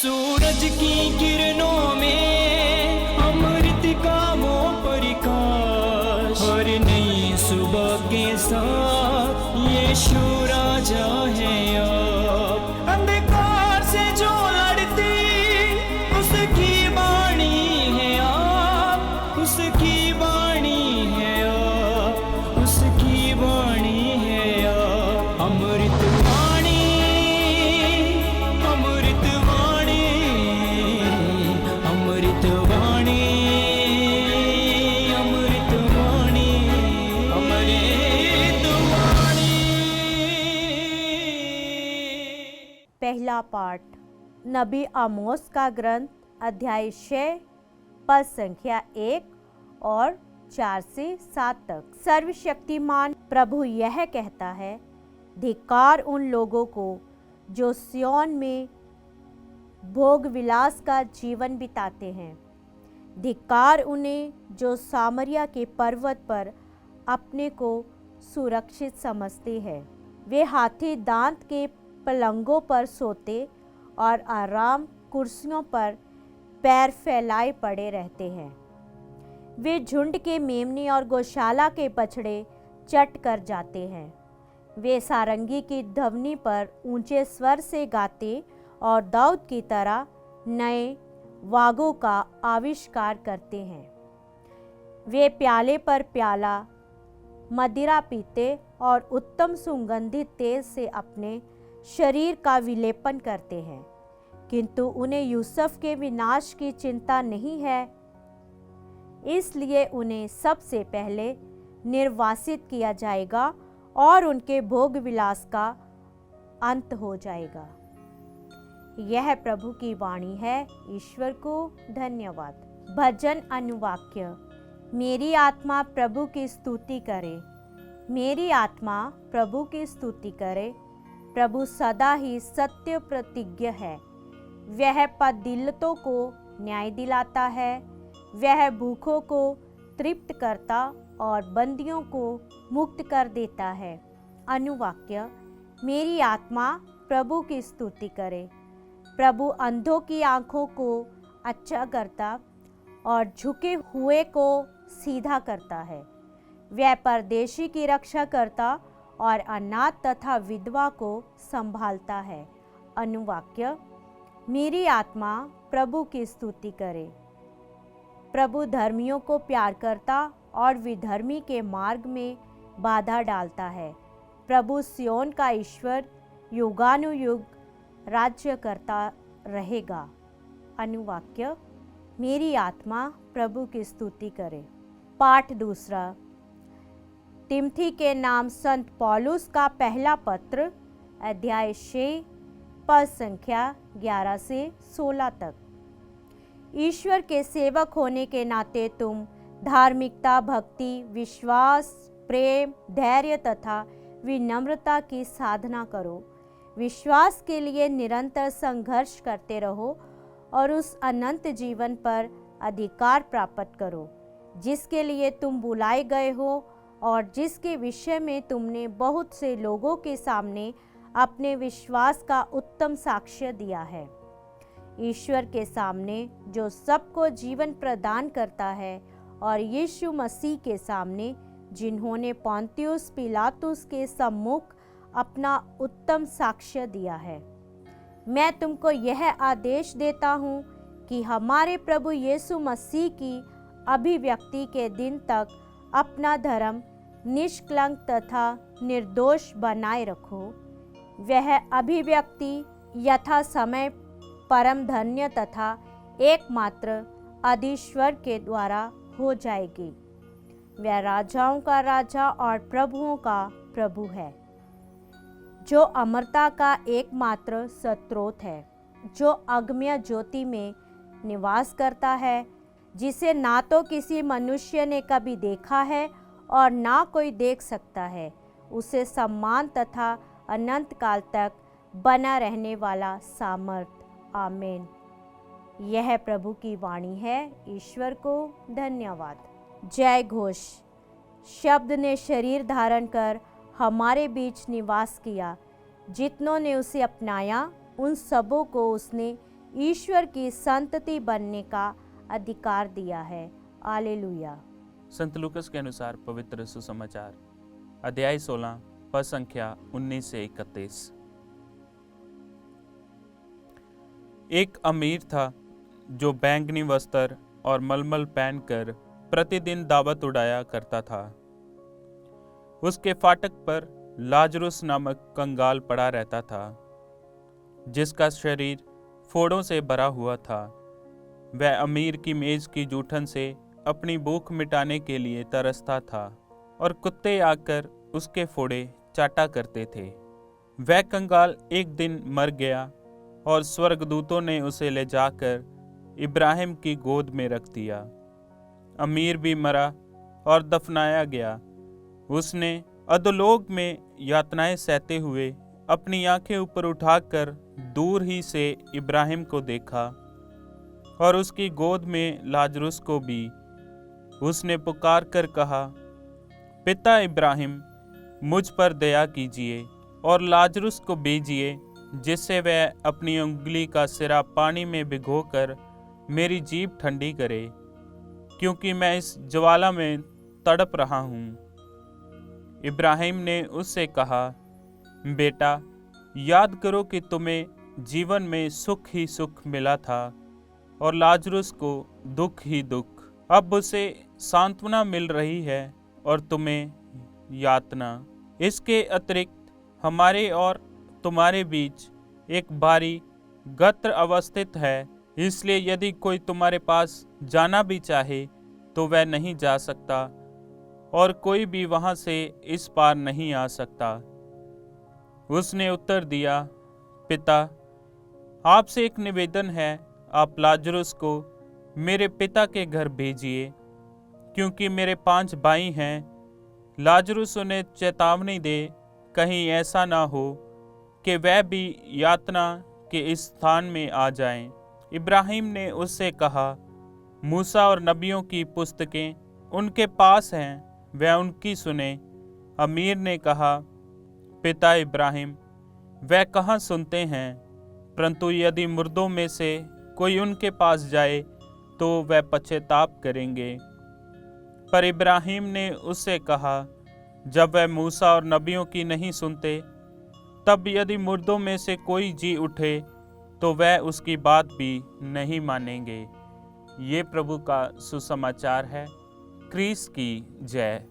सूरज की किरणों में अमृत का वो प्रकाश, हर नई सुबह के साथ यीशु राजा है अब। अंधकार से जो लड़ती उसकी वाणी है आप, उसकी वाणी है आप, उसकी वाणी है आप। अमृत वाणी, अमृत वाणी, अमृत वाणी, अमृत वाणी, अमृत वाणी। पहला पाठ नबी आमोस का ग्रंथ अध्याय 6 पद संख्या 1 और 4 से 7 तक। सर्वशक्तिमान प्रभु यह कहता है, धिक्कार उन लोगों को जो सिय्योन में भोग विलास का जीवन बिताते हैं। धिक्कार उन्हें जो सामरिया के पर्वत पर अपने को सुरक्षित समझते हैं। वे हाथी दांत के पलंगों पर सोते और आराम कुर्सियों पर पैर फैलाए पड़े रहते हैं। वे झुंड के मेमने और गौशाला के बछड़े चट कर जाते हैं। वे सारंगी की ध्वनि पर ऊंचे स्वर से गाते और दाऊद की तरह नए वागों का आविष्कार करते हैं। वे प्याले पर प्याला मदिरा पीते और उत्तम सुगंधित तेल से अपने शरीर का विलेपन करते हैं, किंतु उन्हें यूसुफ के विनाश की चिंता नहीं है, इसलिए उन्हें सबसे पहले निर्वासित किया जाएगा और उनके भोग विलास का अंत हो जाएगा। यह प्रभु की वाणी है। ईश्वर को धन्यवाद। भजन अनुवाक्य। मेरी आत्मा प्रभु की स्तुति करे, मेरी आत्मा प्रभु की स्तुति करे। प्रभु सदा ही सत्य प्रतिज्ञ है। वह पदिलतों को न्याय दिलाता है। वह भूखों को तृप्त करता और बंदियों को मुक्त कर देता है। अनुवाक्य। मेरी आत्मा प्रभु की स्तुति करे। प्रभु अंधों की आंखों को अच्छा करता और झुके हुए को सीधा करता है। वह परदेशी की रक्षा करता और अनाथ तथा विधवा को संभालता है। अनुवाक्य। मेरी आत्मा प्रभु की स्तुति करे। प्रभु धर्मियों को प्यार करता और विधर्मी के मार्ग में बाधा डालता है। प्रभु सिय्योन का ईश्वर युगानुयुग राज्य करता रहेगा। अनुवाक्य। मेरी आत्मा प्रभु की स्तुति करे। पाठ दूसरा। तिमथी के नाम संत पौलुस का पहला पत्र अध्याय 6 पद संख्या 11 से 16 तक। ईश्वर के सेवक होने के नाते तुम धार्मिकता, भक्ति, विश्वास, प्रेम, धैर्य तथा विनम्रता की साधना करो। विश्वास के लिए निरंतर संघर्ष करते रहो और उस अनंत जीवन पर अधिकार प्राप्त करो जिसके लिए तुम बुलाए गए हो और जिसके विषय में तुमने बहुत से लोगों के सामने अपने विश्वास का उत्तम साक्ष्य दिया है। ईश्वर के सामने जो सबको जीवन प्रदान करता है और यीशु मसीह के सामने जिन्होंने पोंतियुस पिलातुस के सम्मुख अपना उत्तम साक्ष्य दिया है। मैं तुमको यह आदेश देता हूँ कि हमारे प्रभु यीशु मसीह की अभिव्यक्ति के दिन तक अपना धर्म निष्कलंक तथा निर्दोष बनाए रखो। वह अभिव्यक्ति यथा समय परम धन्य तथा एकमात्र अधीश्वर के द्वारा हो जाएगी। वह राजाओं का राजा और प्रभुओं का प्रभु है, जो अमरता का एकमात्र स्रोत है, जो अगम्य ज्योति में निवास करता है, जिसे ना तो किसी मनुष्य ने कभी देखा है और ना कोई देख सकता है। उसे सम्मान तथा अनंत काल तक बना रहने वाला सामर्थ। आमीन। यह प्रभु की वाणी है। ईश्वर को धन्यवाद। जय घोष। शब्द ने शरीर धारण कर हमारे बीच निवास किया। जितनों ने उसे अपनाया उन सबों को उसने ईश्वर की संतति बनने का अधिकार दिया है। हालेलुया। संत लूकस के अनुसार पवित्र सुसमाचार अध्याय 16 पद संख्या 19 से 31। एक अमीर था जो बैंगनी वस्त्र और मलमल पहनकर प्रतिदिन दावत उड़ाया करता था। उसके फाटक पर लाजरुस नामक कंगाल पड़ा रहता था, जिसका शरीर फोड़ों से भरा हुआ था। वह अमीर की मेज की जूठन से अपनी भूख मिटाने के लिए तरसता था और कुत्ते आकर उसके फोड़े चाटा करते थे। वह कंगाल एक दिन मर गया और स्वर्गदूतों ने उसे ले जाकर इब्राहिम की गोद में रख दिया। अमीर भी मरा और दफनाया गया। उसने अधोलोक में यातनाएं सहते हुए अपनी आंखें ऊपर उठाकर दूर ही से इब्राहिम को देखा और उसकी गोद में लाजरुस को भी। उसने पुकार कर कहा, पिता इब्राहिम, मुझ पर दया कीजिए और लाजरुस को भेजिए, जिससे वह अपनी उंगली का सिरा पानी में भिगोकर मेरी जीभ ठंडी करे, क्योंकि मैं इस ज्वाला में तड़प रहा हूँ। इब्राहिम ने उससे कहा, बेटा, याद करो कि तुम्हें जीवन में सुख ही सुख मिला था और लाजरुस को दुख ही दुख। अब उसे सांत्वना मिल रही है और तुम्हें यातना। इसके अतिरिक्त हमारे और तुम्हारे बीच एक भारी गत्र अवस्थित है, इसलिए यदि कोई तुम्हारे पास जाना भी चाहे तो वह नहीं जा सकता और कोई भी वहां से इस पार नहीं आ सकता। उसने उत्तर दिया, पिता, आपसे एक निवेदन है, आप लाजरुस को मेरे पिता के घर भेजिए, क्योंकि मेरे 5 भाई हैं। लाजरुस उन्हें चेतावनी दे, कहीं ऐसा ना हो कि वह भी यातना के इस स्थान में आ जाएं। इब्राहिम ने उससे कहा, मूसा और नबियों की पुस्तकें उनके पास हैं, वह उनकी सुने। अमीर ने कहा, पिता इब्राहिम, वह कहाँ सुनते हैं, परंतु यदि मुर्दों में से कोई उनके पास जाए तो वह पश्चाताप करेंगे। पर इब्राहिम ने उससे कहा, जब वह मूसा और नबियों की नहीं सुनते, तब यदि मुर्दों में से कोई जी उठे तो वह उसकी बात भी नहीं मानेंगे। ये प्रभु का सुसमाचार है। क्रीस की जय।